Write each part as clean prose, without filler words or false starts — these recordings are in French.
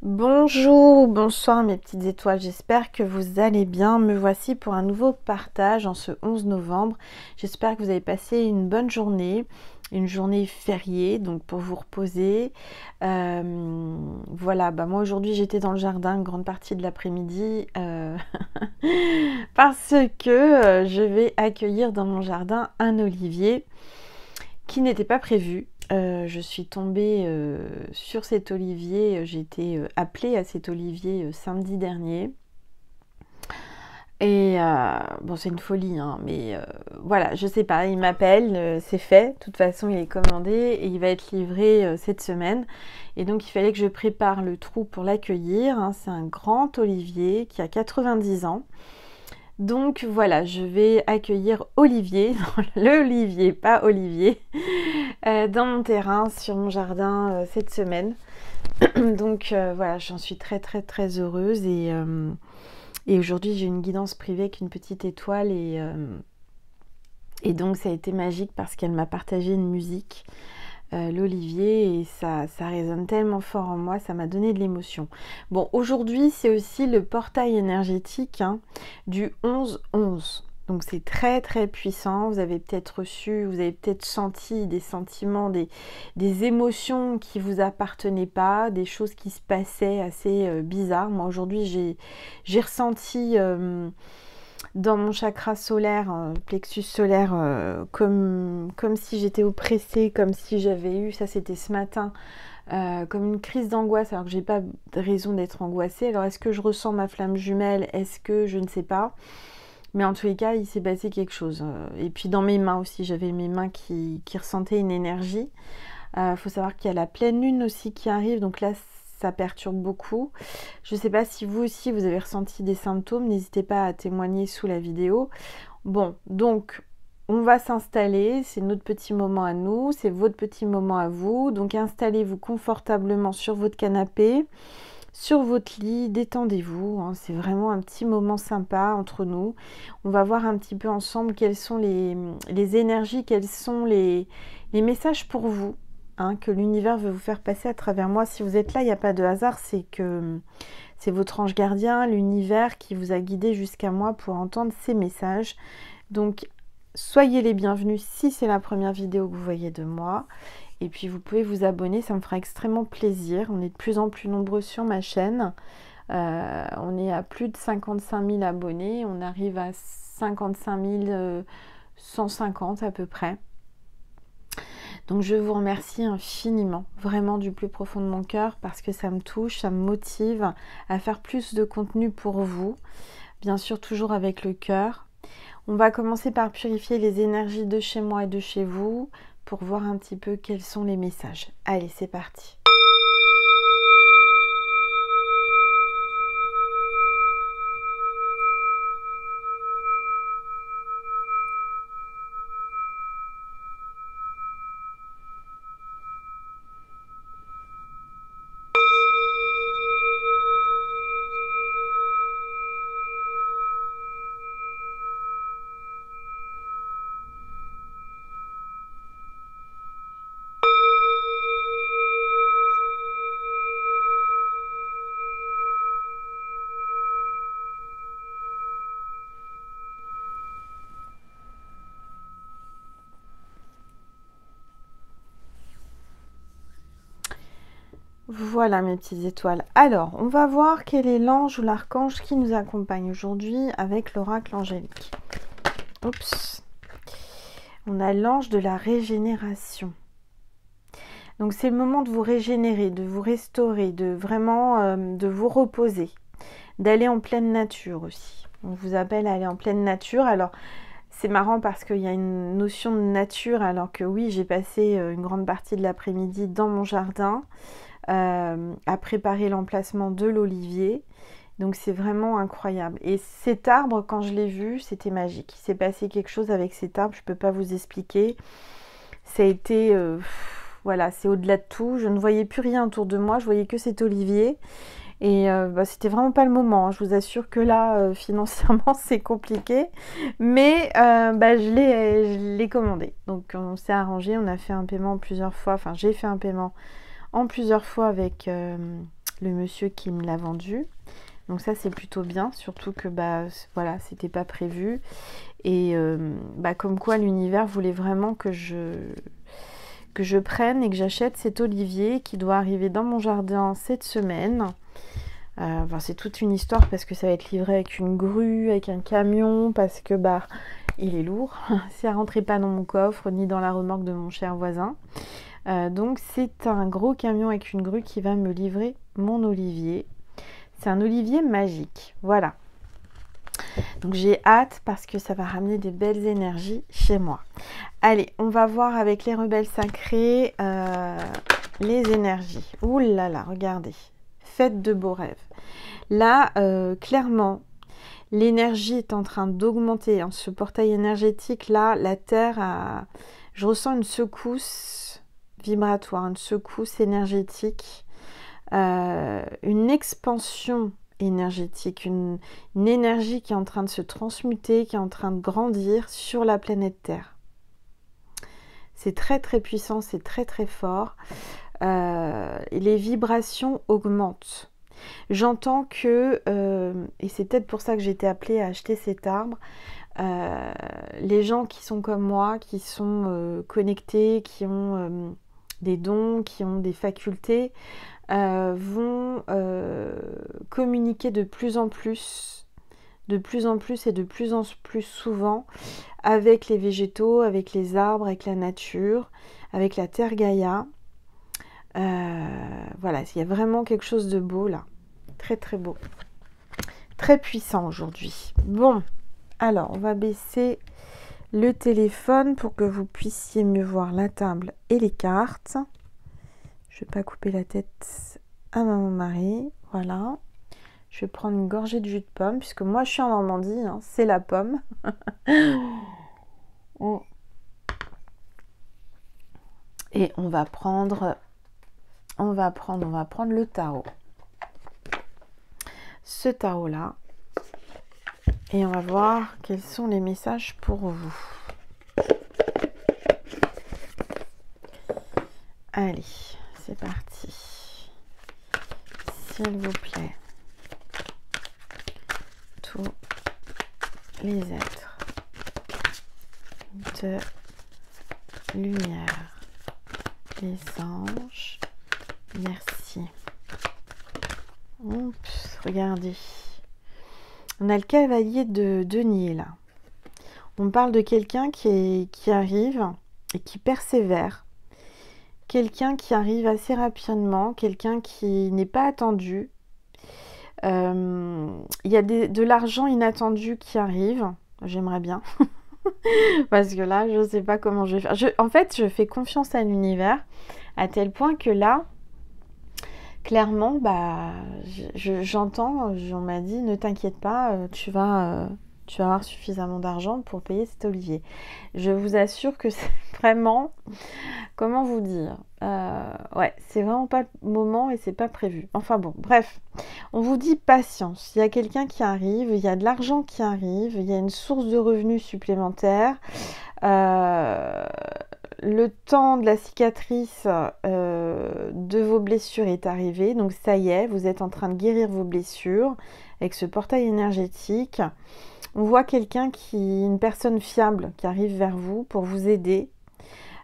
Bonjour ou bonsoir mes petites étoiles, j'espère que vous allez bien. Me voici pour un nouveau partage en ce 11 novembre. J'espère que vous avez passé une journée fériée, donc pour vous reposer. Voilà, moi aujourd'hui j'étais dans le jardin une grande partie de l'après-midi parce que je vais accueillir dans mon jardin un olivier qui n'était pas prévu. Je suis tombée sur cet olivier, j'ai été appelée à cet olivier samedi dernier. Et bon, c'est une folie, hein, mais voilà, je sais pas, il m'appelle, c'est fait. De toute façon, il est commandé et il va être livré cette semaine. Et donc, il fallait que je prépare le trou pour l'accueillir, hein. C'est un grand olivier qui a 90 ans. Donc voilà, je vais accueillir Olivier, l'Olivier, pas Olivier, dans mon terrain, sur mon jardin cette semaine. Donc voilà, j'en suis très très très heureuse et aujourd'hui j'ai une guidance privée avec une petite étoile et donc ça a été magique parce qu'elle m'a partagé une musique. L'Olivier et ça résonne tellement fort en moi, ça m'a donné de l'émotion. Bon, aujourd'hui c'est aussi le portail énergétique du 11-11. Donc c'est très très puissant, vous avez peut-être reçu, vous avez peut-être senti des sentiments, des émotions qui vous appartenaient pas, des choses qui se passaient assez bizarres. Moi aujourd'hui j'ai ressenti dans mon chakra solaire, plexus solaire, comme si j'étais oppressée, comme si j'avais eu, ça c'était ce matin, comme une crise d'angoisse, alors que j'ai pas de raison d'être angoissée. Alors est-ce que je ressens ma flamme jumelle? Est-ce que je ne sais pas? Mais en tous les cas, il s'est passé quelque chose. Et puis dans mes mains aussi, j'avais mes mains qui ressentaient une énergie. Faut savoir qu'il y a la pleine lune aussi qui arrive, donc là ça perturbe beaucoup. Je ne sais pas si vous aussi vous avez ressenti des symptômes, n'hésitez pas à témoigner sous la vidéo. Bon, donc on va s'installer, c'est notre petit moment à nous, c'est votre petit moment à vous. Donc installez-vous confortablement sur votre canapé, sur votre lit, détendez-vous, hein. C'est vraiment un petit moment sympa entre nous. On va voir un petit peu ensemble quelles sont les énergies, quels sont les messages pour vous. Que l'univers veut vous faire passer à travers moi. Si vous êtes là, il n'y a pas de hasard, c'est que c'est votre ange gardien, l'univers qui vous a guidé jusqu'à moi pour entendre ces messages. Donc, soyez les bienvenus si c'est la première vidéo que vous voyez de moi. Et puis, vous pouvez vous abonner, ça me fera extrêmement plaisir. On est de plus en plus nombreux sur ma chaîne. On est à plus de 55 000 abonnés. On arrive à 55 150 à peu près. Donc je vous remercie infiniment, vraiment du plus profond de mon cœur, parce que ça me touche, ça me motive à faire plus de contenu pour vous, bien sûr toujours avec le cœur. On va commencer par purifier les énergies de chez moi et de chez vous, pour voir un petit peu quels sont les messages. Allez, c'est parti. Voilà mes petites étoiles. Alors, on va voir quel est l'ange ou l'archange qui nous accompagne aujourd'hui avec l'oracle angélique. Oups. On a l'ange de la régénération. Donc c'est le moment de vous régénérer, de vous restaurer, de vraiment de vous reposer, d'aller en pleine nature aussi. On vous appelle à aller en pleine nature. Alors c'est marrant parce qu'il y a une notion de nature, alors que oui, j'ai passé une grande partie de l'après-midi dans mon jardin à préparer l'emplacement de l'olivier. Donc c'est vraiment incroyable. Et cet arbre, quand je l'ai vu, c'était magique. Il s'est passé quelque chose avec cet arbre, je ne peux pas vous expliquer. Ça a été... voilà, c'est au-delà de tout. Je ne voyais plus rien autour de moi, je voyais que cet olivier. Et c'était vraiment pas le moment. Je vous assure que là, financièrement, c'est compliqué. Mais je l'ai commandé. Donc on s'est arrangé, on a fait un paiement plusieurs fois. Enfin, j'ai fait un paiement en plusieurs fois avec le monsieur qui me l'a vendu. Donc ça c'est plutôt bien, surtout que bah voilà, c'était pas prévu. Et bah, comme quoi l'univers voulait vraiment que je prenne et que j'achète cet olivier qui doit arriver dans mon jardin cette semaine. Enfin, c'est toute une histoire parce que ça va être livré avec une grue, avec un camion, parce que bah il est lourd. Ça ne rentrait pas dans mon coffre ni dans la remorque de mon cher voisin. Donc c'est un gros camion avec une grue qui va me livrer mon olivier. C'est un olivier magique, voilà. Donc j'ai hâte parce que ça va ramener des belles énergies chez moi. Allez, on va voir avec les rebelles sacrés les énergies. Ouh là là, regardez. Faites de beaux rêves. Là, clairement, l'énergie est en train d'augmenter. En ce portail énergétique, là, la Terre a... Je ressens une secousse vibratoire, une secousse énergétique, une expansion énergétique, une énergie qui est en train de se transmuter, qui est en train de grandir sur la planète Terre. C'est très très puissant, c'est très très fort. Les vibrations augmentent. J'entends que, et c'est peut-être pour ça que j'ai été appelée à acheter cet arbre, les gens qui sont comme moi, qui sont connectés, qui ont des dons, qui ont des facultés, vont communiquer de plus en plus et de plus en plus souvent avec les végétaux, avec les arbres, avec la nature, avec la terre Gaïa. Voilà, il y a vraiment quelque chose de beau là, très très beau, très puissant aujourd'hui. Bon, alors on va baisser le téléphone pour que vous puissiez mieux voir la table et les cartes. Je ne vais pas couper la tête à mon mari. Voilà. Je vais prendre une gorgée de jus de pomme, puisque moi je suis en Normandie, hein, c'est la pomme. Et on va prendre le tarot. Ce tarot-là. Et on va voir quels sont les messages pour vous. Allez, c'est parti. S'il vous plaît. Tous les êtres de lumière. Les anges. Merci. Oups, regardez. On a le cavalier de denier là. On parle de quelqu'un qui arrive et qui persévère. Quelqu'un qui arrive assez rapidement, quelqu'un qui n'est pas attendu. Il y a de l'argent inattendu qui arrive. J'aimerais bien. Parce que là, je ne sais pas comment je vais faire. En fait, je fais confiance à l'univers à tel point que là, clairement, bah, j'entends, on m'a dit, ne t'inquiète pas, tu vas avoir suffisamment d'argent pour payer cet olivier. Je vous assure que c'est vraiment, comment vous dire, ouais, c'est vraiment pas le moment et c'est pas prévu. Enfin bon, bref, on vous dit patience. Il y a quelqu'un qui arrive, il y a de l'argent qui arrive, il y a une source de revenus supplémentaire. Le temps de la cicatrice de vos blessures est arrivé, donc ça y est, vous êtes en train de guérir vos blessures avec ce portail énergétique. On voit quelqu'un une personne fiable qui arrive vers vous pour vous aider,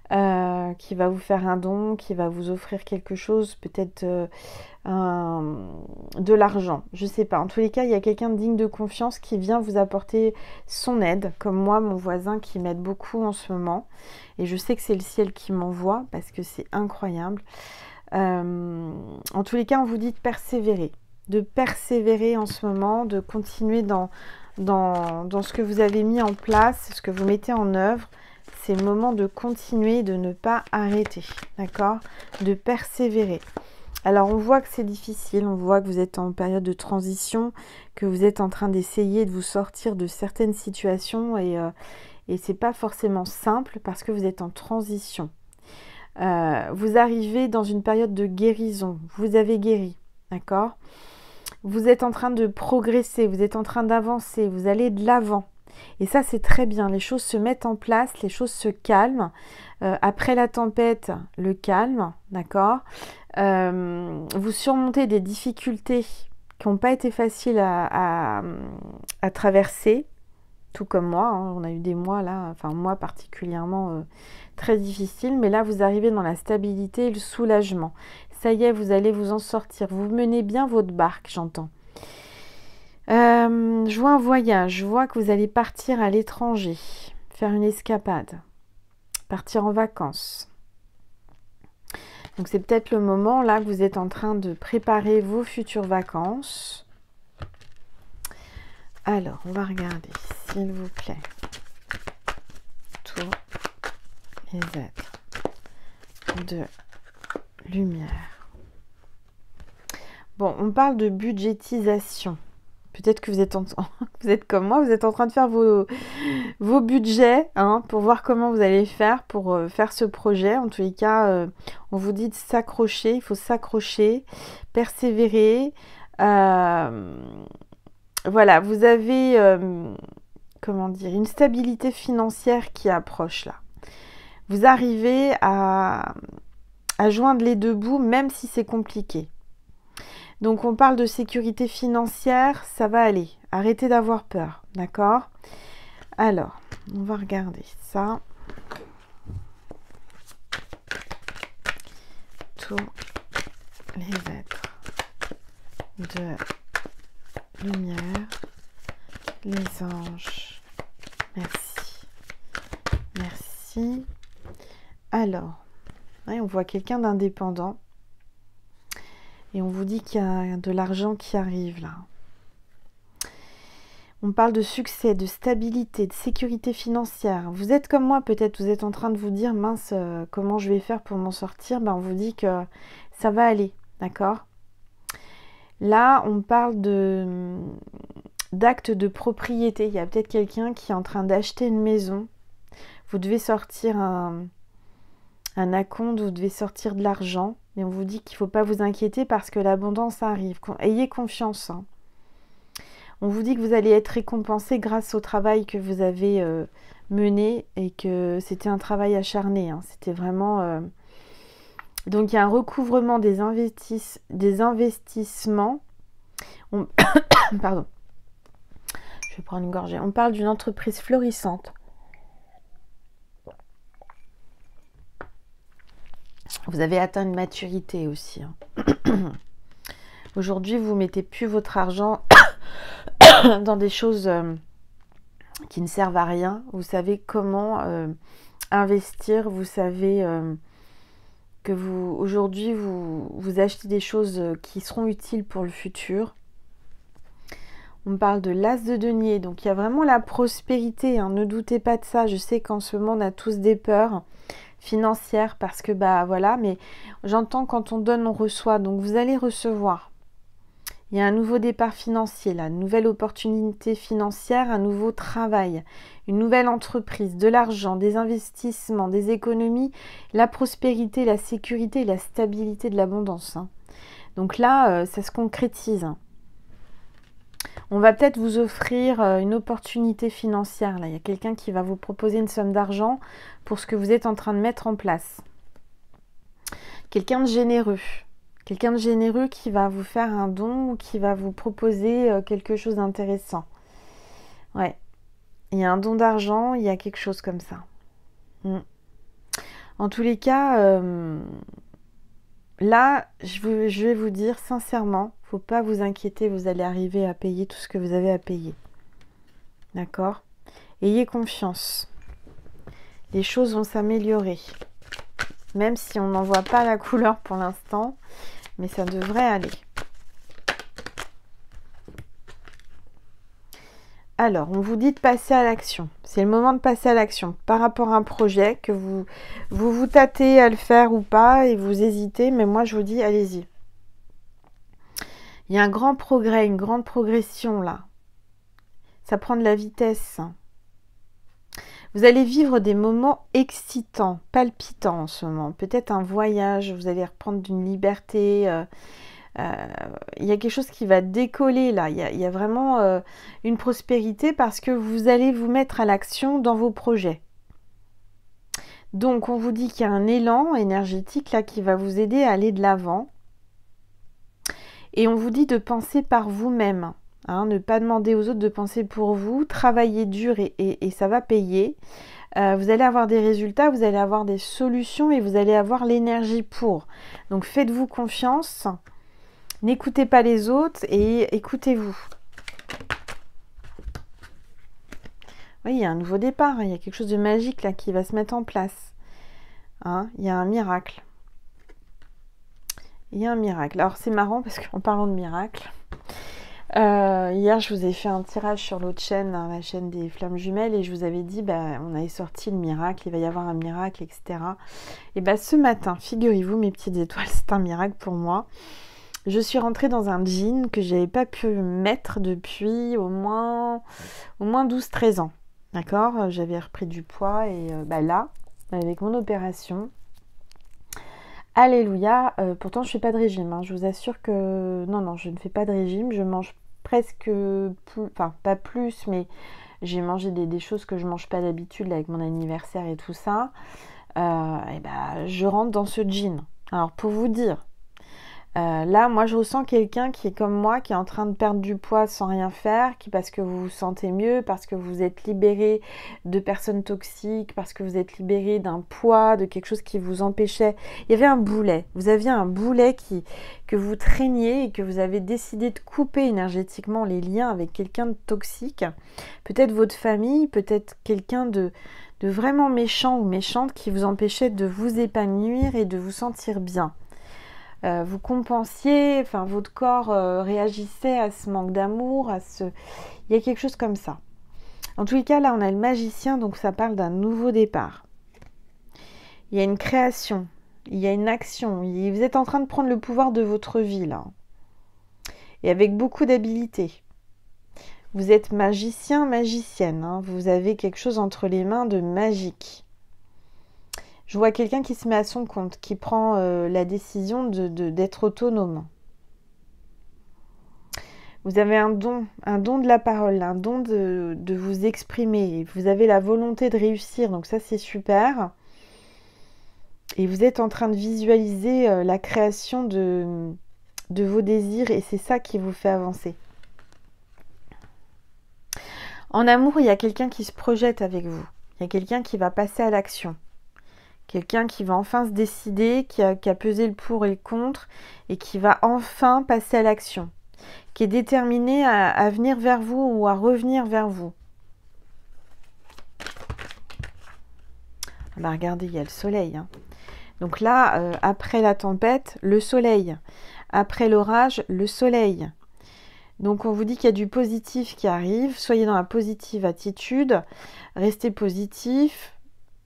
qui va vous faire un don, qui va vous offrir quelque chose, peut-être de l'argent, je sais pas. En tous les cas, il y a quelqu'un de digne de confiance qui vient vous apporter son aide, comme moi, mon voisin qui m'aide beaucoup en ce moment. Et je sais que c'est le ciel qui m'envoie parce que c'est incroyable. En tous les cas, on vous dit de persévérer en ce moment, de continuer dans ce que vous avez mis en place, ce que vous mettez en œuvre. C'est le moment de continuer, de ne pas arrêter, d'accord? De persévérer. Alors, on voit que c'est difficile, on voit que vous êtes en période de transition, que vous êtes en train d'essayer de vous sortir de certaines situations et c'est pas forcément simple parce que vous êtes en transition. Vous arrivez dans une période de guérison, vous avez guéri, d'accord? Vous êtes en train de progresser, vous êtes en train d'avancer, vous allez de l'avant. Et ça, c'est très bien. Les choses se mettent en place, les choses se calment. Après la tempête, le calme, d'accord? Vous surmontez des difficultés qui n'ont pas été faciles à traverser, tout comme moi, hein. On a eu des mois là, enfin moi particulièrement très difficiles, mais là vous arrivez dans la stabilité et le soulagement. Ça y est, vous allez vous en sortir. Vous menez bien votre barque, j'entends. Je vois un voyage, je vois que vous allez partir à l'étranger, faire une escapade, partir en vacances. Donc c'est peut-être le moment là que vous êtes en train de préparer vos futures vacances. Alors, on va regarder, s'il vous plaît, tous les êtres de lumière. Bon, on parle de budgétisation. Peut-être que vous êtes, vous êtes comme moi, vous êtes en train de faire vos budgets hein, pour voir comment vous allez faire pour faire ce projet. En tous les cas, on vous dit de s'accrocher, il faut s'accrocher, persévérer. Voilà, vous avez, comment dire, une stabilité financière qui approche là. Vous arrivez à joindre les deux bouts, même si c'est compliqué. Donc on parle de sécurité financière, ça va aller. Arrêtez d'avoir peur, d'accord? Alors, on va regarder ça. Tous les êtres de lumière, les anges. Merci. Merci. Alors, on voit quelqu'un d'indépendant. Et on vous dit qu'il y a de l'argent qui arrive là. On parle de succès, de stabilité, de sécurité financière. Vous êtes comme moi peut-être, vous êtes en train de vous dire, mince, comment je vais faire pour m'en sortir? On vous dit que ça va aller, d'accord? Là, on parle d'acte de propriété. Il y a peut-être quelqu'un qui est en train d'acheter une maison. Vous devez sortir un acompte, vous devez sortir de l'argent. Et on vous dit qu'il ne faut pas vous inquiéter parce que l'abondance arrive. Ayez confiance. Hein. On vous dit que vous allez être récompensé grâce au travail que vous avez mené et que c'était un travail acharné. Hein. C'était vraiment... Donc il y a un recouvrement des investissements. Pardon. Je vais prendre une gorgée. On parle d'une entreprise florissante. Vous avez atteint une maturité aussi. Hein. Aujourd'hui, vous ne mettez plus votre argent dans des choses qui ne servent à rien. Vous savez comment investir. Vous savez que aujourd'hui, vous achetez des choses qui seront utiles pour le futur. On parle de l'as de denier. Donc, il y a vraiment la prospérité. Hein. Ne doutez pas de ça. Je sais qu'en ce moment, on a tous des peurs financière parce que voilà, mais j'entends quand on donne on reçoit, donc vous allez recevoir. Il y a un nouveau départ financier là, une nouvelle opportunité financière, un nouveau travail, une nouvelle entreprise, de l'argent, des investissements, des économies, la prospérité, la sécurité, la stabilité de l'abondance. Hein. Donc là, ça se concrétise. Hein. On va peut-être vous offrir une opportunité financière. Là, il y a quelqu'un qui va vous proposer une somme d'argent pour ce que vous êtes en train de mettre en place. Quelqu'un de généreux. Quelqu'un de généreux qui va vous faire un don ou qui va vous proposer quelque chose d'intéressant. Ouais. Il y a un don d'argent, il y a quelque chose comme ça. En tous les cas, là, je vais vous dire sincèrement, il ne faut pas vous inquiéter, vous allez arriver à payer tout ce que vous avez à payer. D'accord? Ayez confiance. Les choses vont s'améliorer. Même si on n'en voit pas la couleur pour l'instant, mais ça devrait aller. Alors, on vous dit de passer à l'action. C'est le moment de passer à l'action par rapport à un projet que vous tâtez à le faire ou pas et vous hésitez, mais moi je vous dis, allez-y. Il y a un grand progrès, une grande progression là. Ça prend de la vitesse. Vous allez vivre des moments excitants, palpitants en ce moment. Peut-être un voyage, vous allez reprendre d'une liberté. Il y a quelque chose qui va décoller là. Il y a vraiment une prospérité parce que vous allez vous mettre à l'action dans vos projets. Donc, on vous dit qu'il y a un élan énergétique là qui va vous aider à aller de l'avant. Et on vous dit de penser par vous-même. Hein, ne pas demander aux autres de penser pour vous. Travailler dur et ça va payer. Vous allez avoir des résultats, vous allez avoir des solutions et vous allez avoir l'énergie pour. Donc, faites-vous confiance. N'écoutez pas les autres et écoutez-vous. Oui, il y a un nouveau départ, hein, il y a quelque chose de magique là qui va se mettre en place. Hein, il y a un miracle. Il y a un miracle. Alors c'est marrant parce qu'en parlant de miracle, hier je vous ai fait un tirage sur l'autre chaîne, hein, la chaîne des flammes jumelles, et je vous avais dit, on avait sorti le miracle, il va y avoir un miracle, etc. Et ce matin, figurez-vous mes petites étoiles, c'est un miracle pour moi. Je suis rentrée dans un jean que je n'avais pas pu mettre depuis au moins 12-13 ans. D'accord? J'avais repris du poids et là, avec mon opération, alléluia, pourtant je ne fais pas de régime. Hein. Je vous assure que non, je ne fais pas de régime. Je mange presque plus, enfin pas plus, mais j'ai mangé des choses que je ne mange pas d'habitude là, avec mon anniversaire et tout ça. Je rentre dans ce jean. Alors pour vous dire, là, moi, je ressens quelqu'un qui est comme moi, qui est en train de perdre du poids sans rien faire, parce que vous vous sentez mieux, parce que vous êtes libéré de personnes toxiques, parce que vous êtes libéré d'un poids, de quelque chose qui vous empêchait. Il y avait un boulet. Vous aviez un boulet que vous traîniez et que vous avez décidé de couper énergétiquement les liens avec quelqu'un de toxique. Peut-être votre famille, peut-être quelqu'un de vraiment méchant ou méchante qui vous empêchait de vous épanouir et de vous sentir bien. Vous compensiez, enfin votre corps réagissait à ce manque d'amour, il y a quelque chose comme ça. En tous les cas, là on a le magicien, donc ça parle d'un nouveau départ. Il y a une création, il y a une action, vous êtes en train de prendre le pouvoir de votre vie là. Et avec beaucoup d'habileté. Vous êtes magicien, magicienne, hein, vous avez quelque chose entre les mains de magique. Je vois quelqu'un qui se met à son compte, qui prend la décision d'être autonome. Vous avez un don de la parole, un don de vous exprimer. Vous avez la volonté de réussir, donc ça c'est super. Et vous êtes en train de visualiser la création de vos désirs et c'est ça qui vous fait avancer. En amour, il y a quelqu'un qui se projette avec vous. Il y a quelqu'un qui va passer à l'action. Quelqu'un qui va enfin se décider, qui a pesé le pour et le contre et qui va enfin passer à l'action. Qui est déterminé à venir vers vous ou à revenir vers vous. Regardez, il y a le soleil. Hein. Donc là, après la tempête, le soleil. Après l'orage, le soleil. Donc on vous dit qu'il y a du positif qui arrive. Soyez dans la positive attitude. Restez positif.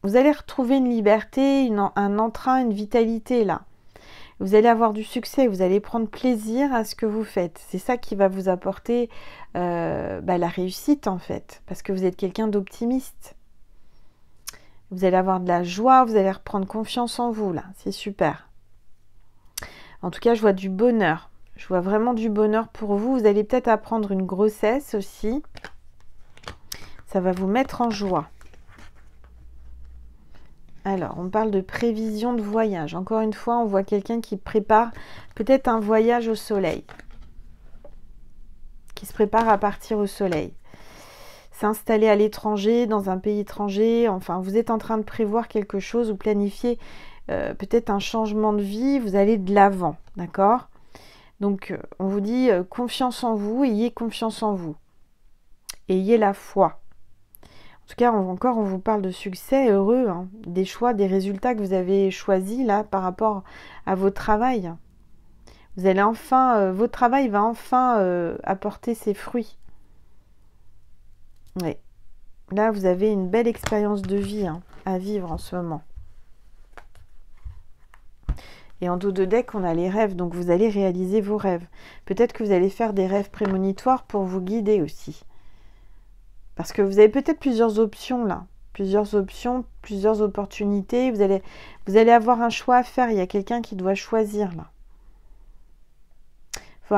Vous allez retrouver une liberté, un entrain, une vitalité là. Vous allez avoir du succès, vous allez prendre plaisir à ce que vous faites. C'est ça qui va vous apporter la réussite en fait, parce que vous êtes quelqu'un d'optimiste. Vous allez avoir de la joie, vous allez reprendre confiance en vous là, c'est super. En tout cas, je vois du bonheur. Je vois vraiment du bonheur pour vous. Vous allez peut-être apprendre une grossesse aussi. Ça va vous mettre en joie. Alors, on parle de prévision de voyage. Encore une fois, on voit quelqu'un qui prépare peut-être un voyage au soleil. Qui se prépare à partir au soleil. S'installer à l'étranger, dans un pays étranger. Enfin, vous êtes en train de prévoir quelque chose ou planifier peut-être un changement de vie. Vous allez de l'avant, d'accord ? Donc, on vous dit confiance en vous, ayez confiance en vous. Ayez la foi. En tout cas, on vous parle de succès heureux, hein, des choix, des résultats que vous avez choisis là par rapport à votre travail. Vous allez enfin, votre travail va enfin apporter ses fruits. Oui. Là, vous avez une belle expérience de vie à vivre en ce moment. Et en dos de deck, on a les rêves, donc vous allez réaliser vos rêves. Peut-être que vous allez faire des rêves prémonitoires pour vous guider aussi. Parce que vous avez peut-être plusieurs options là, plusieurs options, plusieurs opportunités. Vous allez avoir un choix à faire. Il y a quelqu'un qui doit choisir là. Il faut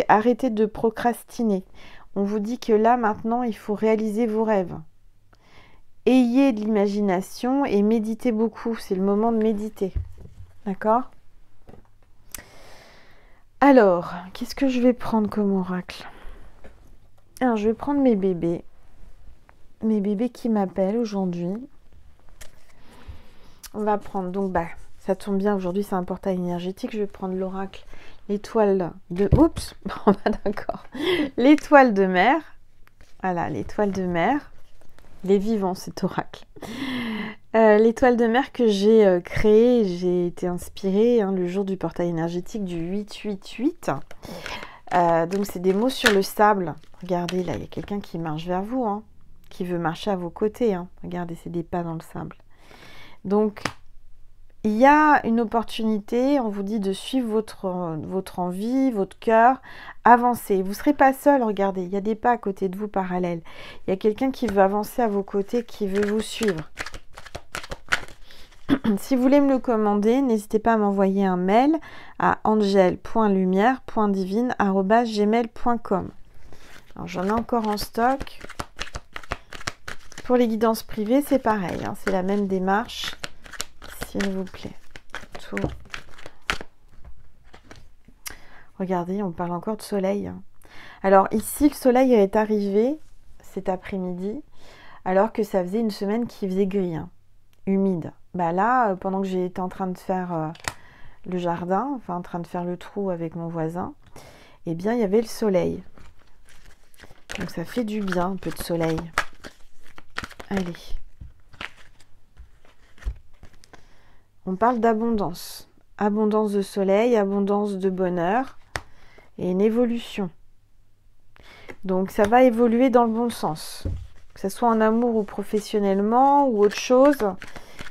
arrêter de procrastiner. On vous dit que là maintenant, il faut réaliser vos rêves. ayez de l'imagination et méditez beaucoup. C'est le moment de méditer. D'accord? Alors, qu'est-ce que je vais prendre comme oracle? Alors, je vais prendre mes bébés. Mes bébés qui m'appellent aujourd'hui. On va prendre, donc, ça tombe bien, aujourd'hui c'est un portail énergétique. Je vais prendre l'oracle, l'étoile de... Oups, d'accord. L'étoile de mer. Voilà, l'étoile de mer. Il est vivant cet oracle. L'étoile de mer que j'ai créée, j'ai été inspirée le jour du portail énergétique du 888. Donc c'est des mots sur le sable. Regardez, là, il y a quelqu'un qui marche vers vous, qui veut marcher à vos côtés. Regardez, c'est des pas dans le sable. Donc, il y a une opportunité, on vous dit de suivre votre envie, votre cœur, avancer. Vous ne serez pas seul, regardez, il y a des pas à côté de vous parallèles. Il y a quelqu'un qui veut avancer à vos côtés, qui veut vous suivre. Si vous voulez me le commander, n'hésitez pas à m'envoyer un mail à angel.lumière.divine@gmail.com. Alors, j'en ai encore en stock. Pour les guidances privées, c'est pareil, c'est la même démarche. S'il vous plaît. Tout. Regardez, on parle encore de soleil. Alors ici, le soleil est arrivé cet après-midi, alors que ça faisait une semaine qu'il faisait gris, humide. Là, pendant que j'étais en train de faire le jardin, enfin en train de faire le trou avec mon voisin, eh bien, il y avait le soleil. Donc ça fait du bien, un peu de soleil. Allez. On parle d'abondance. Abondance de soleil, abondance de bonheur et une évolution. Donc ça va évoluer dans le bon sens. Que ce soit en amour ou professionnellement ou autre chose.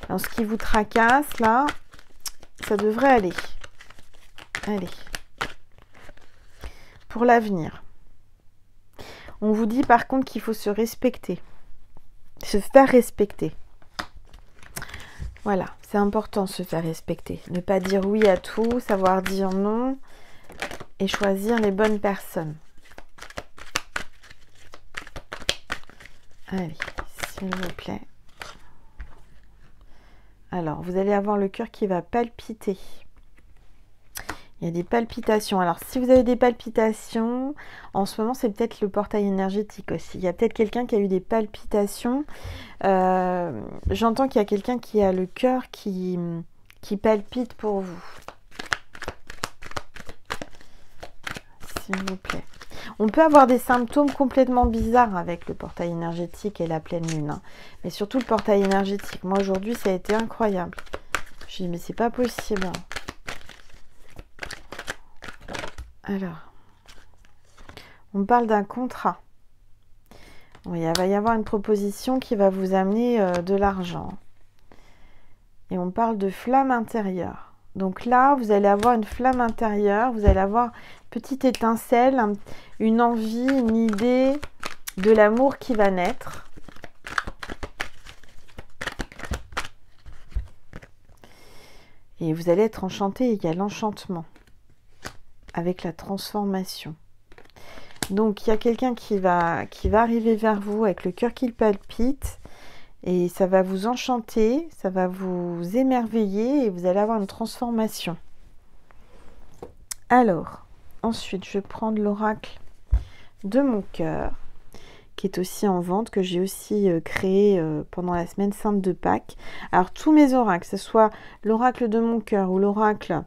Dans ce qui vous tracasse, là, ça devrait aller. Allez. Pour l'avenir. On vous dit par contre qu'il faut se respecter. Se faire respecter. Voilà, c'est important de se faire respecter. Ne pas dire oui à tout, savoir dire non et choisir les bonnes personnes. Allez, s'il vous plaît. Alors, vous allez avoir le cœur qui va palpiter. Il y a des palpitations. Alors, si vous avez des palpitations, en ce moment, c'est peut-être le portail énergétique aussi. Il y a peut-être quelqu'un qui a eu des palpitations. J'entends qu'il y a quelqu'un qui a le cœur qui palpite pour vous. S'il vous plaît. On peut avoir des symptômes complètement bizarres avec le portail énergétique et la pleine lune. Mais surtout le portail énergétique. Moi, aujourd'hui, ça a été incroyable. Je dis, mais c'est pas possible. Alors, on parle d'un contrat. Oui, il va y avoir une proposition qui va vous amener de l'argent. Et on parle de flamme intérieure. Donc là, vous allez avoir une flamme intérieure, vous allez avoir une petite étincelle, une envie, une idée de l'amour qui va naître. Et vous allez être enchanté, il y a l'enchantement avec la transformation. Donc il y a quelqu'un qui va arriver vers vous avec le cœur qui palpite et ça va vous enchanter, ça va vous émerveiller et vous allez avoir une transformation. Alors, ensuite je vais prendre l'oracle de mon cœur qui est aussi en vente, que j'ai aussi créé pendant la semaine sainte de Pâques. Alors tous mes oracles, que ce soit l'oracle de mon cœur ou l'oracle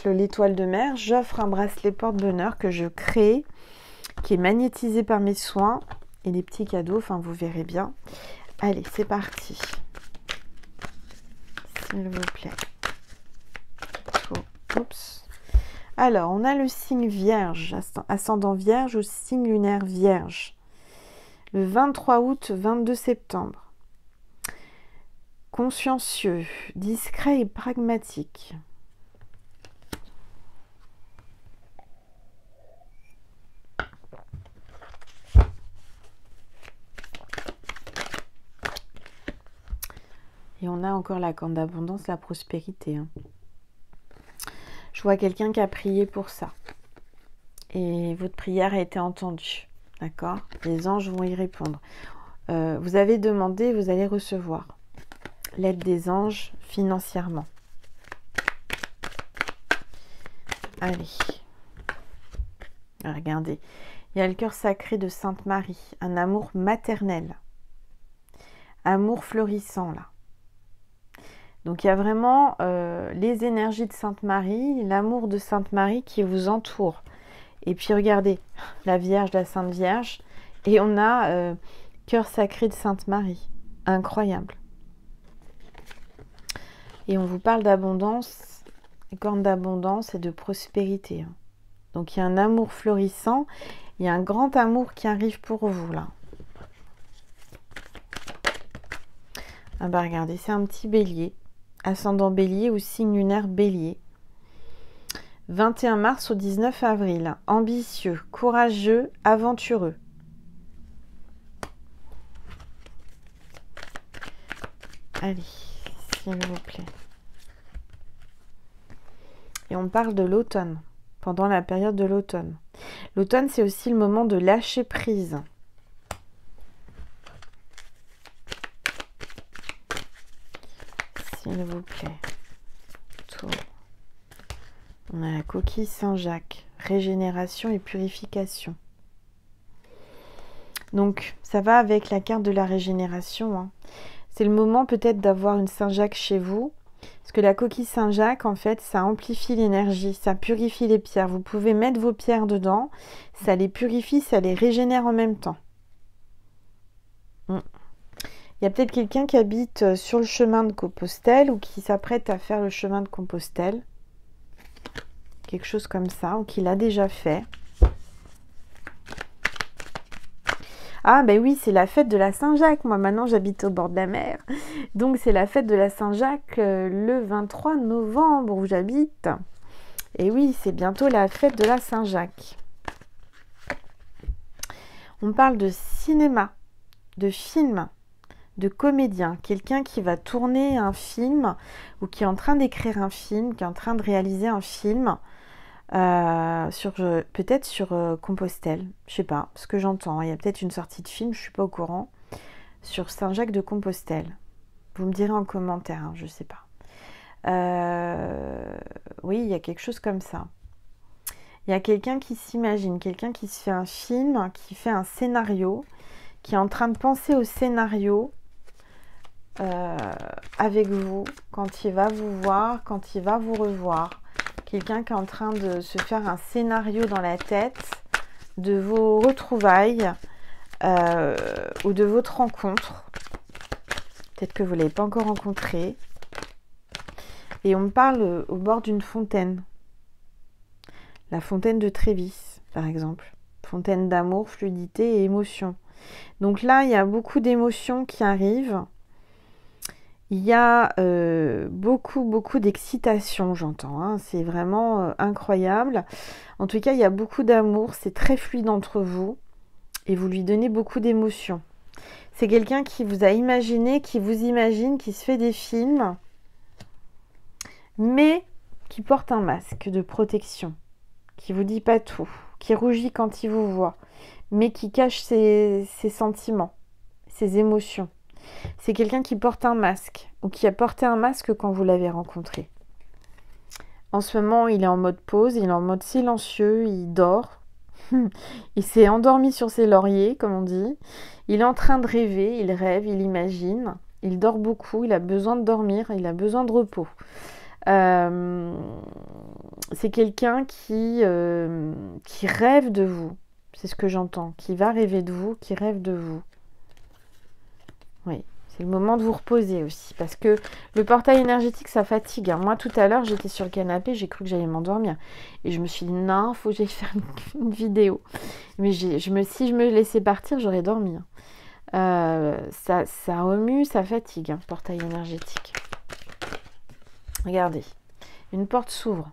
l'étoile de mer, j'offre un bracelet porte-bonheur que je crée, qui est magnétisé par mes soins et des petits cadeaux, enfin vous verrez bien. Allez, c'est parti. S'il vous plaît. Oups. Alors, on a le signe vierge, ascendant vierge ou signe lunaire vierge. Le 23 août, 22 septembre. Consciencieux, discret et pragmatique. Et on a encore la corne d'abondance, la prospérité. Je vois quelqu'un qui a prié pour ça. Et votre prière a été entendue. D'accord? Les anges vont y répondre. Vous avez demandé, vous allez recevoir l'aide des anges financièrement. Allez. Regardez. Il y a le cœur sacré de Sainte Marie. Un amour maternel. Amour florissant, là. Donc, il y a vraiment les énergies de Sainte Marie, l'amour de Sainte Marie qui vous entoure. Et puis, regardez, la Vierge, la Sainte Vierge. Et on a cœur sacré de Sainte Marie. Incroyable. Et on vous parle d'abondance, cornes d'abondance et de prospérité. Donc, il y a un amour florissant. Il y a un grand amour qui arrive pour vous, là. Ah bah, regardez, c'est un petit bélier. Ascendant bélier ou signe lunaire bélier. 21 mars au 19 avril. Ambitieux, courageux, aventureux. Allez, s'il vous plaît. Et on parle de l'automne, pendant la période de l'automne. L'automne, c'est aussi le moment de lâcher prise. S'il vous plaît. Tout. On a la coquille Saint-Jacques, régénération et purification. Donc, ça va avec la carte de la régénération. Hein. C'est le moment peut-être d'avoir une Saint-Jacques chez vous. Parce que la coquille Saint-Jacques, en fait, ça amplifie l'énergie, ça purifie les pierres. Vous pouvez mettre vos pierres dedans, ça les purifie, ça les régénère en même temps. Il y a peut-être quelqu'un qui habite sur le chemin de Compostelle ou qui s'apprête à faire le chemin de Compostelle. Quelque chose comme ça, ou qui l'a déjà fait. Ah ben oui, c'est la fête de la Saint-Jacques. Moi maintenant j'habite au bord de la mer. Donc c'est la fête de la Saint-Jacques le 23 novembre où j'habite. Et oui, c'est bientôt la fête de la Saint-Jacques. On parle de cinéma, de film, de comédien. Quelqu'un qui va tourner un film ou qui est en train d'écrire un film, qui est en train de réaliser un film. Peut-être sur Compostelle, je sais pas, ce que j'entends, il y a peut-être une sortie de film, je suis pas au courant, sur Saint-Jacques de Compostelle. Vous me direz en commentaire, hein, je sais pas. Oui, il y a quelque chose comme ça. Il y a quelqu'un qui s'imagine, quelqu'un qui se fait un film, qui fait un scénario, qui est en train de penser au scénario avec vous, quand il va vous voir, quand il va vous revoir. Quelqu'un qui est en train de se faire un scénario dans la tête de vos retrouvailles ou de votre rencontre. Peut-être que vous ne l'avez pas encore rencontré. Et on me parle au bord d'une fontaine. La fontaine de Trévis, par exemple. Fontaine d'amour, fluidité et émotion. Donc là, il y a beaucoup d'émotions qui arrivent. Il y a beaucoup d'excitation, j'entends. Hein. C'est vraiment incroyable. En tout cas, il y a beaucoup d'amour. C'est très fluide entre vous. Et vous lui donnez beaucoup d'émotions. C'est quelqu'un qui vous a imaginé, qui vous imagine, qui se fait des films. Mais qui porte un masque de protection. Qui vous dit pas tout. Qui rougit quand il vous voit. Mais qui cache ses sentiments, ses émotions. C'est quelqu'un qui porte un masque ou qui a porté un masque quand vous l'avez rencontré. En ce moment, il est en mode pause, il est en mode silencieux, il dort. Il s'est endormi sur ses lauriers, comme on dit. Il est en train de rêver, il rêve, il imagine. Il dort beaucoup, il a besoin de dormir, il a besoin de repos. C'est quelqu'un qui rêve de vous. C'est ce que j'entends. Qui va rêver de vous, qui rêve de vous. Oui, c'est le moment de vous reposer aussi. Parce que le portail énergétique, ça fatigue. Hein. Moi, tout à l'heure, j'étais sur le canapé, j'ai cru que j'allais m'endormir. Et je me suis dit, non, il faut que j'aille faire une vidéo. Mais si je me laissais partir, j'aurais dormi. Hein. Ça remue, ça fatigue, hein, le portail énergétique. Regardez, une porte s'ouvre.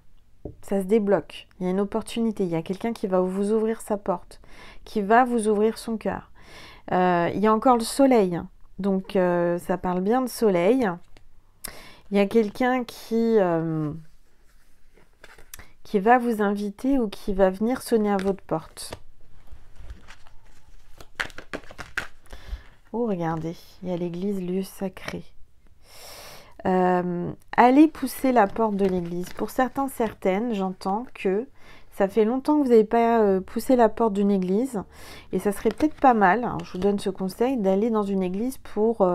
Ça se débloque. Il y a une opportunité. Il y a quelqu'un qui va vous ouvrir sa porte. Qui va vous ouvrir son cœur. Il y a encore le soleil. Hein. Donc, ça parle bien de soleil. Il y a quelqu'un qui va vous inviter ou qui va venir sonner à votre porte. Oh, regardez, il y a l'église, lieu sacré. Allez pousser la porte de l'église. Pour certains, certaines, j'entends que ça fait longtemps que vous n'avez pas poussé la porte d'une église et ça serait peut-être pas mal, hein, je vous donne ce conseil, d'aller dans une église pour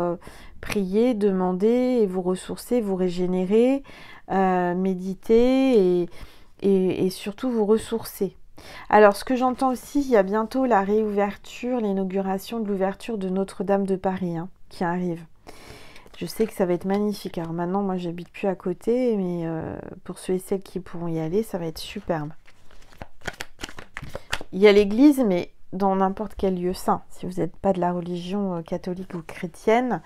prier, demander et vous ressourcer, vous régénérer, méditer et surtout vous ressourcer. Alors, ce que j'entends aussi, il y a bientôt la réouverture, l'inauguration de l'ouverture de Notre-Dame de Paris qui arrive. Je sais que ça va être magnifique. Alors maintenant, moi, j'habite plus à côté, mais pour ceux et celles qui pourront y aller, ça va être superbe. Il y a l'église, mais dans n'importe quel lieu saint. Si vous n'êtes pas de la religion catholique ou chrétienne,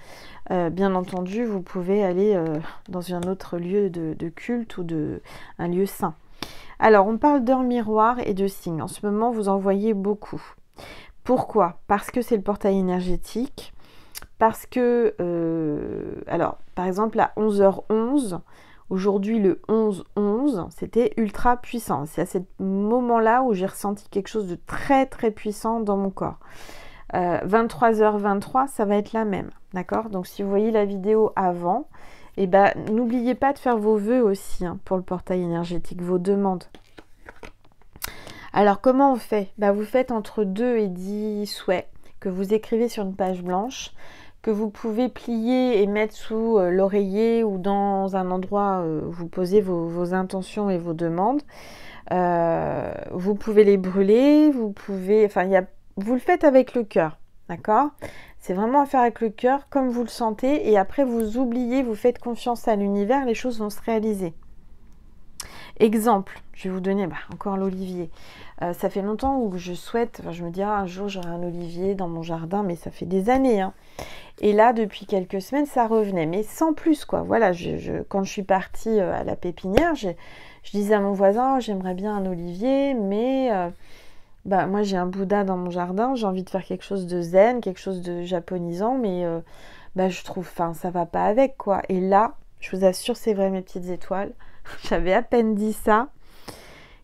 bien entendu, vous pouvez aller dans un autre lieu de culte ou un lieu saint. Alors, on parle d'heure miroir et de signes. En ce moment, vous en voyez beaucoup. Pourquoi? Parce que c'est le portail énergétique. Parce que, alors, par exemple, à 11h11, aujourd'hui, le 11-11, c'était ultra puissant. C'est à ce moment-là où j'ai ressenti quelque chose de très, très puissant dans mon corps. 23h23, ça va être la même, d'accord? Donc, si vous voyez la vidéo avant, eh ben, n'oubliez pas de faire vos vœux aussi pour le portail énergétique, vos demandes. Alors, comment on fait? Vous faites entre 2 et 10 souhaits que vous écrivez sur une page blanche, que vous pouvez plier et mettre sous l'oreiller ou dans un endroit où vous posez vos intentions et vos demandes. Vous pouvez les brûler, vous le faites avec le cœur, d'accord? C'est vraiment à faire avec le cœur, comme vous le sentez, et après vous oubliez, vous faites confiance à l'univers, les choses vont se réaliser. Exemple, je vais vous donner encore l'olivier. Ça fait longtemps où je souhaite, je me dis un jour j'aurai un olivier dans mon jardin, mais ça fait des années. Et là, depuis quelques semaines, ça revenait, mais sans plus quoi. Voilà, quand je suis partie à la pépinière, je disais à mon voisin, j'aimerais bien un olivier, mais moi j'ai un Bouddha dans mon jardin, j'ai envie de faire quelque chose de zen, quelque chose de japonisant, mais je trouve, ça va pas avec quoi. Et là, je vous assure, c'est vrai mes petites étoiles, j'avais à peine dit ça,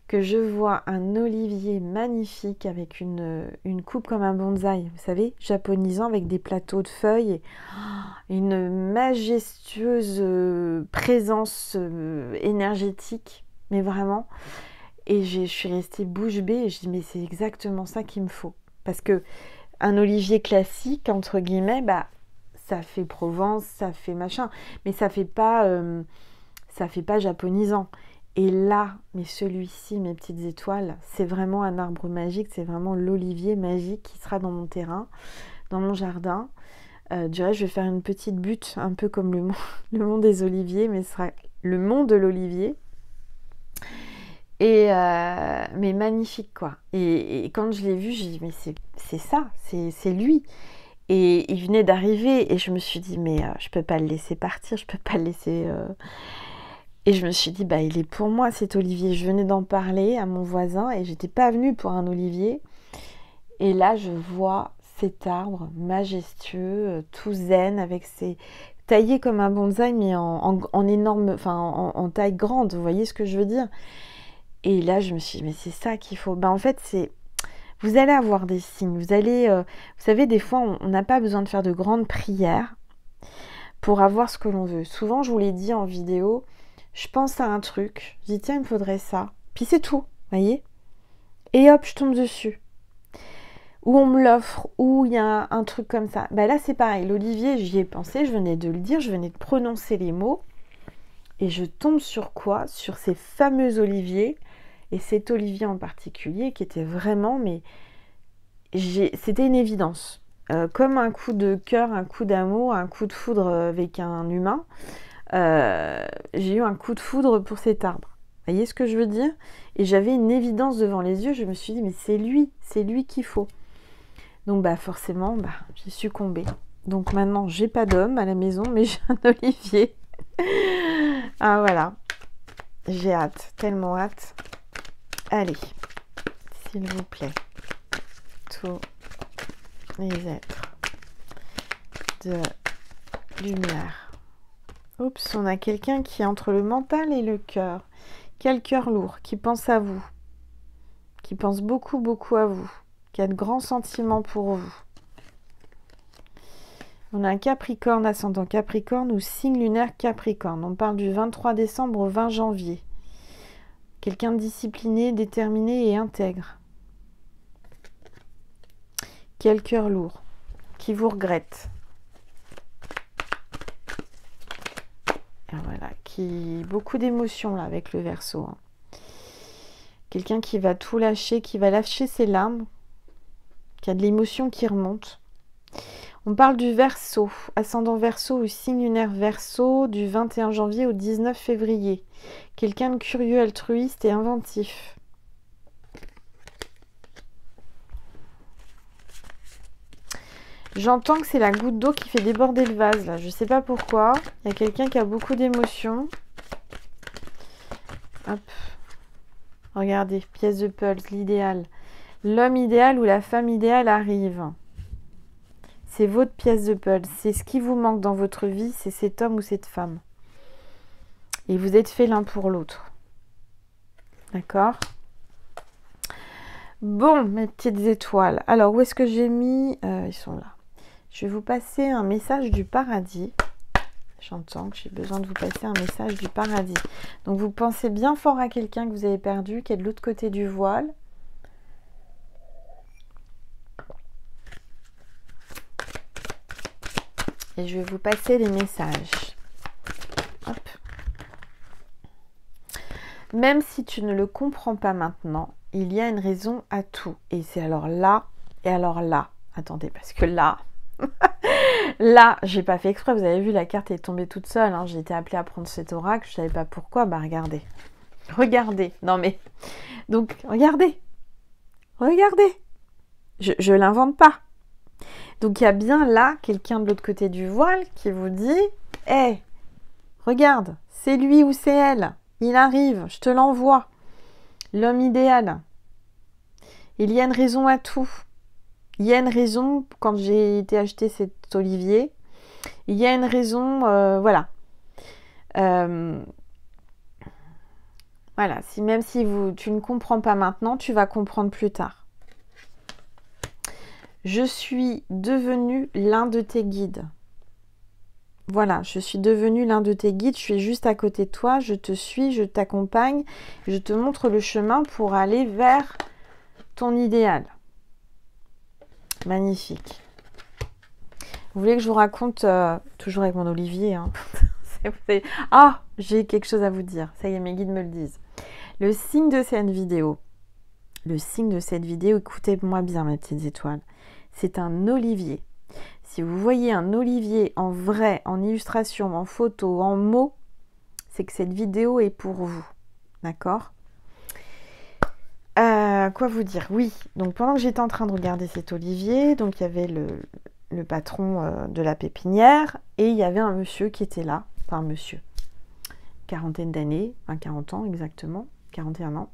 que je vois un olivier magnifique avec une coupe comme un bonsaï, vous savez, japonisant avec des plateaux de feuilles, et une majestueuse présence énergétique, mais vraiment. Et je suis restée bouche bée et je dis mais c'est exactement ça qu'il me faut. Parce que un olivier classique, entre guillemets, ça fait Provence, ça fait machin, mais ça fait pas japonisant. Et là, mais celui-ci, mes petites étoiles, c'est vraiment un arbre magique, c'est vraiment l'olivier magique qui sera dans mon terrain, dans mon jardin. Du reste, je vais faire une petite butte, un peu comme le mont des oliviers, mais ce sera le mont de l'olivier. Mais magnifique quoi. Et quand je l'ai vu, j'ai dit mais c'est ça, c'est lui. Et il venait d'arriver et je me suis dit mais je peux pas le laisser partir, je peux pas le laisser. Et je me suis dit il est pour moi cet olivier. Je venais d'en parler à mon voisin et j'étais pas venue pour un olivier. Et là je vois cet arbre majestueux, tout zen avec ses taillé comme un bonsaï mais en énorme, en taille grande. Vous voyez ce que je veux dire? Et là, je me suis dit, mais c'est ça qu'il faut. En fait, vous allez avoir des signes. Vous savez, des fois, on n'a pas besoin de faire de grandes prières pour avoir ce que l'on veut. Souvent, je vous l'ai dit en vidéo, je pense à un truc, je dis, tiens, il me faudrait ça. Puis c'est tout, voyez? Et hop, je tombe dessus. Ou on me l'offre, ou il y a un truc comme ça. Là, c'est pareil. L'olivier, j'y ai pensé, je venais de le dire, je venais de prononcer les mots. Et je tombe sur quoi? Sur ces fameux oliviers. Et cet olivier en particulier qui était vraiment, c'était une évidence. Comme un coup de cœur, un coup d'amour, un coup de foudre avec un humain. J'ai eu un coup de foudre pour cet arbre. Vous voyez ce que je veux dire? Et j'avais une évidence devant les yeux. Je me suis dit, mais c'est lui qu'il faut. Donc forcément, j'ai succombé. Donc maintenant, j'ai pas d'homme à la maison, mais j'ai un olivier. Ah voilà. J'ai hâte, tellement hâte. Allez, s'il vous plaît, tous les êtres de lumière. Oups, on a quelqu'un qui est entre le mental et le cœur. Quel cœur lourd, qui pense à vous, qui pense beaucoup, beaucoup à vous, qui a de grands sentiments pour vous. On a un Capricorne, ascendant Capricorne ou signe lunaire Capricorne. On parle du 23 décembre au 20 janvier. Quelqu'un de discipliné, déterminé et intègre. Quel cœur lourd. Qui vous regrette. Et voilà, beaucoup d'émotions là avec le Verseau. Hein. Quelqu'un qui va tout lâcher, qui va lâcher ses larmes, qui a de l'émotion qui remonte. On parle du Verseau, ascendant Verseau ou signe lunaire Verseau, du 21 janvier au 19 février. Quelqu'un de curieux, altruiste et inventif. J'entends que c'est la goutte d'eau qui fait déborder le vase, là. Je ne sais pas pourquoi. Il y a quelqu'un qui a beaucoup d'émotions. Hop. Regardez, pièce de Pulse, l'idéal. L'homme idéal ou la femme idéale arrive. C'est votre pièce de Pulse. C'est ce qui vous manque dans votre vie, c'est cet homme ou cette femme. Et vous êtes fait l'un pour l'autre. D'accord ? Bon, mes petites étoiles. Alors, où est-ce que j'ai mis ils sont là. Je vais vous passer un message du paradis. J'entends que j'ai besoin de vous passer un message du paradis. Donc, vous pensez bien fort à quelqu'un que vous avez perdu, qui est de l'autre côté du voile. Et je vais vous passer les messages. Hop. Même si tu ne le comprends pas maintenant, il y a une raison à tout. Et c'est alors là, et alors là. Attendez, parce que là, là, j'ai pas fait exprès. Vous avez vu, la carte est tombée toute seule. Hein. J'ai été appelée à prendre cet oracle. Je savais pas pourquoi. Bah, regardez. Regardez. Non, mais... Donc, regardez. Regardez. Je l'invente pas. Donc, il y a bien là, quelqu'un de l'autre côté du voile qui vous dit « Hé, regarde, c'est lui ou c'est elle. Il arrive, je te l'envoie. L'homme idéal. Il y a une raison à tout. Il y a une raison, quand j'ai été acheter cet olivier, il y a une raison, voilà. Voilà, même si tu ne comprends pas maintenant, tu vas comprendre plus tard. Je suis devenu l'un de tes guides. Voilà, je suis devenu l'un de tes guides, je suis juste à côté de toi, je te suis, je t'accompagne, je te montre le chemin pour aller vers ton idéal. Magnifique. Vous voulez que je vous raconte, toujours avec mon olivier, hein. Ah, j'ai quelque chose à vous dire, ça y est, mes guides me le disent. Le signe de cette vidéo, écoutez-moi bien mes petites étoiles, c'est un olivier. Si vous voyez un olivier en vrai, en illustration, en photo, en mots, c'est que cette vidéo est pour vous. D'accord ? Quoi vous dire ? Oui, donc pendant que j'étais en train de regarder cet olivier, donc il y avait le patron de la pépinière et il y avait un monsieur qui était là, enfin un monsieur, quarantaine d'années, 40 ans exactement, 41 ans.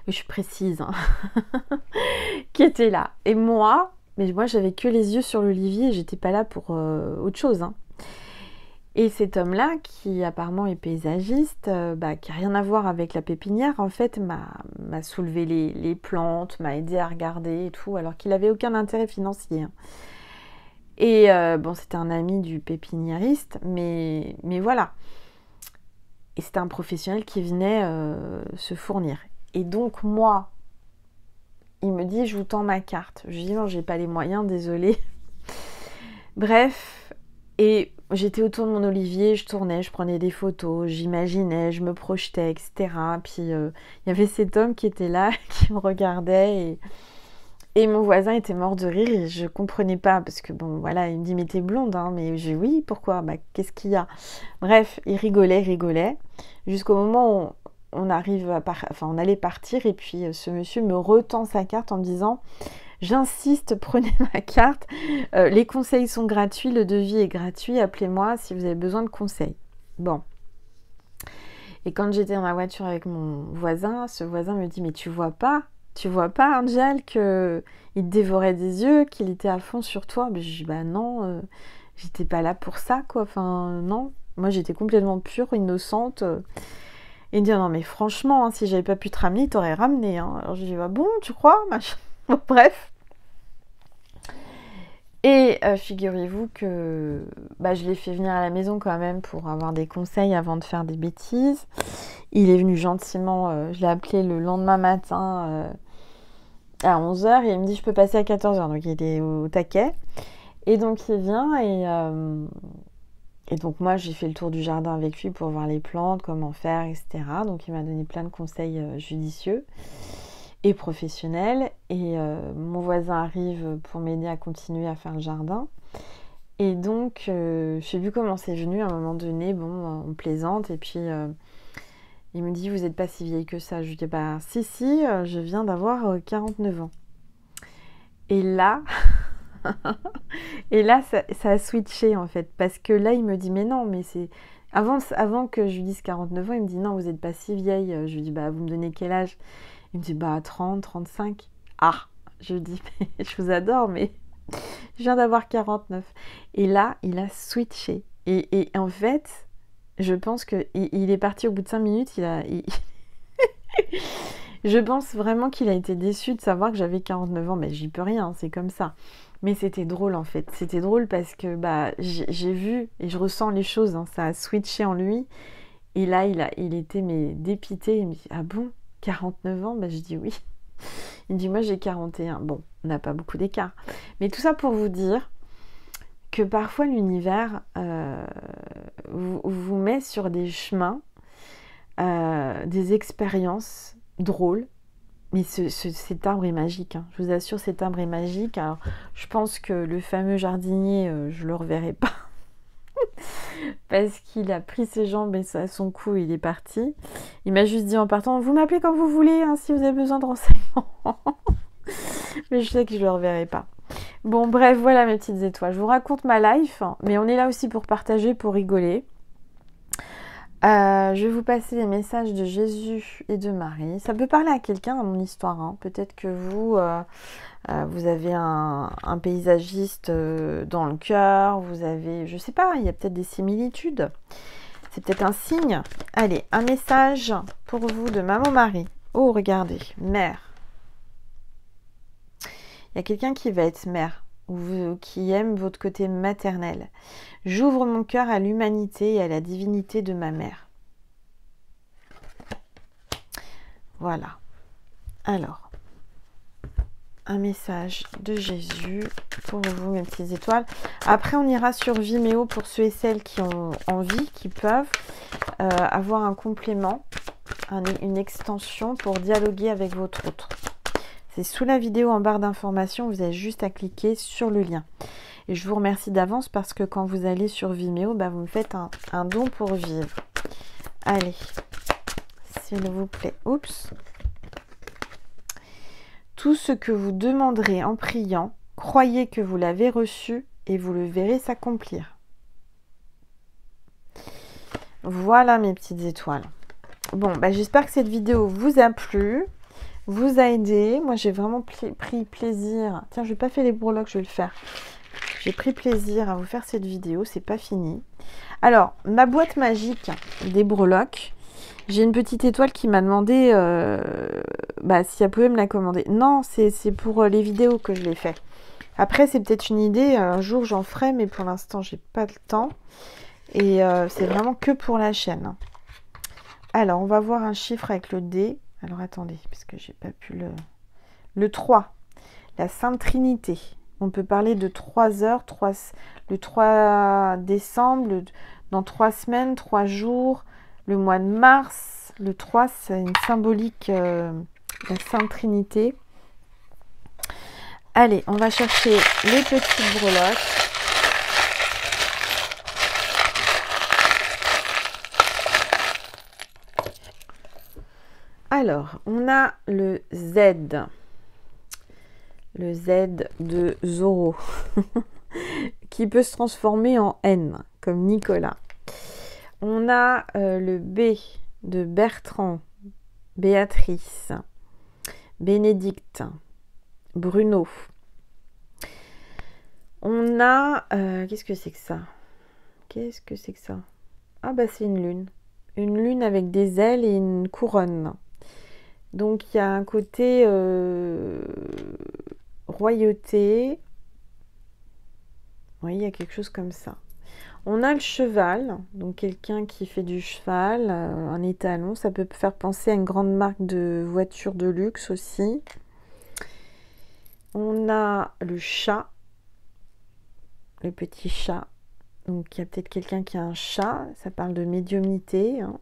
Je suis précise, hein. Qui était là. Et moi j'avais que les yeux sur l'olivier et j'étais pas là pour autre chose. Hein. Et cet homme-là, qui apparemment est paysagiste, qui n'a rien à voir avec la pépinière, en fait, m'a soulevé les plantes, m'a aidé à regarder et tout, alors qu'il n'avait aucun intérêt financier. Hein. Et c'était un ami du pépiniériste, mais voilà. Et c'était un professionnel qui venait se fournir. Et donc, moi, il me dit, je vous tends ma carte. Je lui dis, non, j'ai pas les moyens, désolée. Bref, et j'étais autour de mon olivier, je tournais, je prenais des photos, j'imaginais, je me projetais, etc. Puis, il y avait cet homme qui était là, qui me regardait, et mon voisin était mort de rire, et je comprenais pas, parce que, bon, voilà, il me dit, mais t'es blonde, hein, mais j'ai dit, oui, pourquoi ? Qu'est-ce qu'il y a ? Bref, il rigolait, jusqu'au moment où on allait partir et puis ce monsieur me retend sa carte en me disant « J'insiste, prenez ma carte, les conseils sont gratuits, le devis est gratuit, appelez-moi si vous avez besoin de conseils. » Bon. Et quand j'étais dans ma voiture avec mon voisin, ce voisin me dit « Mais tu vois pas, Angel, qu'il te dévorait des yeux, qu'il était à fond sur toi ?» Je dis « Bah non, j'étais pas là pour ça, quoi. Enfin, non. Moi, j'étais complètement pure, innocente. » Et il me dit, non mais franchement, hein, si j'avais pas pu te ramener, il t'aurait ramené. Hein. Alors je dis, bah bon, tu crois ? Bon, bref. Et figurez-vous que je l'ai fait venir à la maison quand même pour avoir des conseils avant de faire des bêtises. Il est venu gentiment, je l'ai appelé le lendemain matin à 11 h et il me dit je peux passer à 14 h. Donc il est au taquet. Et donc il vient et donc moi j'ai fait le tour du jardin avec lui pour voir les plantes, comment faire, etc. Donc il m'a donné plein de conseils judicieux et professionnels. Et mon voisin arrive pour m'aider à continuer à faire le jardin. Et donc je sais plus comment c'est venu à un moment donné, bon on plaisante et puis il me dit vous n'êtes pas si vieille que ça. Je lui dis bah si je viens d'avoir 49 ans. Et là Et là, ça a switché en fait, parce que là, il me dit, mais non, mais c'est... Avant que je lui dise 49 ans, il me dit, non, vous n'êtes pas si vieille. Je lui dis, bah, vous me donnez quel âge? Il me dit, bah, 30, 35. Ah, je lui dis, mais je vous adore, mais je viens d'avoir 49. Et là, il a switché. Et en fait, je pense qu'il est parti au bout de 5 minutes, je pense vraiment qu'il a été déçu de savoir que j'avais 49 ans, mais j'y peux rien, c'est comme ça. Mais c'était drôle en fait, c'était drôle parce que j'ai vu et je ressens les choses, hein, ça a switché en lui. Et là, il était mais dépité, il me dit ah bon, 49 ans? Je dis oui. Il me dit moi j'ai 41. Bon, on n'a pas beaucoup d'écart. Mais tout ça pour vous dire que parfois l'univers vous met sur des chemins, des expériences drôles. Mais cet arbre est magique, hein. Je vous assure, cet arbre est magique. Alors, je pense que le fameux jardinier, je le reverrai pas. Parce qu'il a pris ses jambes et à son cou, il est parti. Il m'a juste dit en partant, vous m'appelez quand vous voulez, hein, si vous avez besoin de renseignements. Mais je sais que je le reverrai pas. Bon, bref, voilà mes petites étoiles. Je vous raconte ma life, mais on est là aussi pour partager, pour rigoler. Je vais vous passer les messages de Jésus et de Marie. Ça peut parler à quelqu'un dans mon histoire, hein. Peut-être que vous avez un paysagiste dans le cœur, vous avez, je sais pas, il y a peut-être des similitudes. C'est peut-être un signe. Allez, un message pour vous de Maman Marie. Oh, regardez, mère. Il y a quelqu'un qui va être mère ou qui aime votre côté maternel. J'ouvre mon cœur à l'humanité et à la divinité de ma mère. Voilà. Alors, un message de Jésus pour vous, mes petites étoiles. Après, on ira sur Vimeo pour ceux et celles qui ont envie, qui peuvent avoir un complément, une extension pour dialoguer avec votre autre. C'est sous la vidéo en barre d'information, vous avez juste à cliquer sur le lien. Et je vous remercie d'avance parce que quand vous allez sur Vimeo, vous me faites un don pour vivre. Allez, s'il vous plaît. Oups. Tout ce que vous demanderez en priant, croyez que vous l'avez reçu et vous le verrez s'accomplir. Voilà mes petites étoiles. Bon, j'espère que cette vidéo vous a plu, vous a aidé. Moi, j'ai vraiment pris plaisir. Tiens, je n'ai pas fait les breloques, je vais le faire. J'ai pris plaisir à vous faire cette vidéo, c'est pas fini. Alors, ma boîte magique des breloques, j'ai une petite étoile qui m'a demandé si elle pouvait me la commander. Non, c'est pour les vidéos que je l'ai fait. Après, c'est peut-être une idée, un jour j'en ferai, mais pour l'instant, j'ai pas le temps. Et c'est vraiment que pour la chaîne. Alors, on va voir un chiffre avec le D. Alors, attendez, parce que j'ai pas pu le 3, la Sainte Trinité. On peut parler de 3 heures, le 3 décembre, dans 3 semaines, 3 jours, le mois de mars. Le 3, c'est une symbolique de la Sainte Trinité. Allez, on va chercher les petites breloques. Alors, on a le Z. Le Z de Zorro, qui peut se transformer en N, comme Nicolas. On a le B de Bertrand, Béatrice, Bénédicte, Bruno. On a... qu'est-ce que c'est que ça? Qu'est-ce que c'est que ça? Ah c'est une lune. Une lune avec des ailes et une couronne. Donc il y a un côté... royauté, Oui, il y a quelque chose comme ça. On a le cheval, donc quelqu'un qui fait du cheval, un étalon. Ça peut faire penser à une grande marque de voitures de luxe aussi. On a le chat, le petit chat. Donc il y a peut-être quelqu'un qui a un chat, ça parle de médiumnité, hein.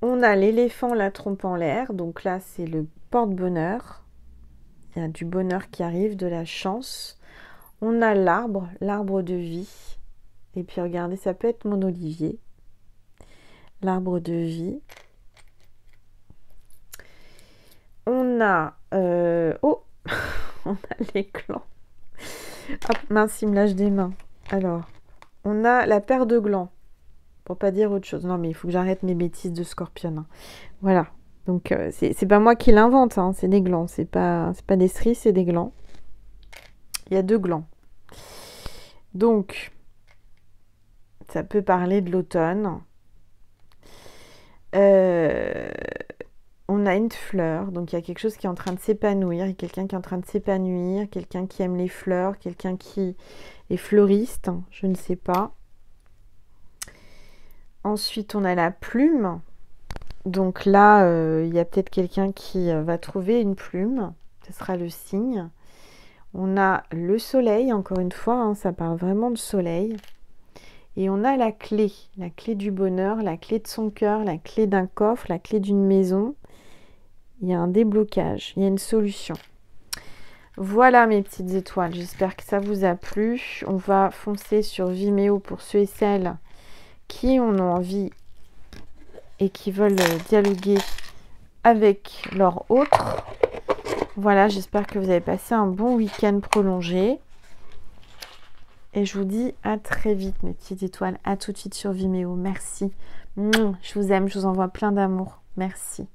On a l'éléphant, la trompe en l'air, donc là c'est le porte-bonheur. Il y a du bonheur qui arrive, de la chance. On a l'arbre, l'arbre de vie. Et puis regardez, ça peut être mon olivier. L'arbre de vie. On a... oh on a les glands. Ah mince, il me lâche des mains. Alors, on a la paire de glands. Pour pas dire autre chose. Non, mais il faut que j'arrête mes bêtises de scorpion, hein. Voilà. Donc, c'est pas moi qui l'invente, hein, c'est des glands. C'est pas des cerises, c'est des glands. Il y a 2 glands. Donc, ça peut parler de l'automne. On a une fleur, donc il y a quelque chose qui est en train de s'épanouir. Il y a quelqu'un qui est en train de s'épanouir, quelqu'un qui aime les fleurs, quelqu'un qui est fleuriste, je ne sais pas. Ensuite, on a la plume. Donc là, il y a peut-être quelqu'un qui va trouver une plume. Ce sera le signe. On a le soleil, encore une fois, hein, ça parle vraiment de soleil. Et on a la clé du bonheur, la clé de son cœur, la clé d'un coffre, la clé d'une maison. Il y a un déblocage, il y a une solution. Voilà mes petites étoiles, j'espère que ça vous a plu. On va foncer sur Vimeo pour ceux et celles qui en ont envie et qui veulent dialoguer avec leur autre. Voilà, j'espère que vous avez passé un bon week-end prolongé. Et je vous dis à très vite mes petites étoiles. À tout de suite sur Vimeo. Merci. Je vous aime, je vous envoie plein d'amour. Merci.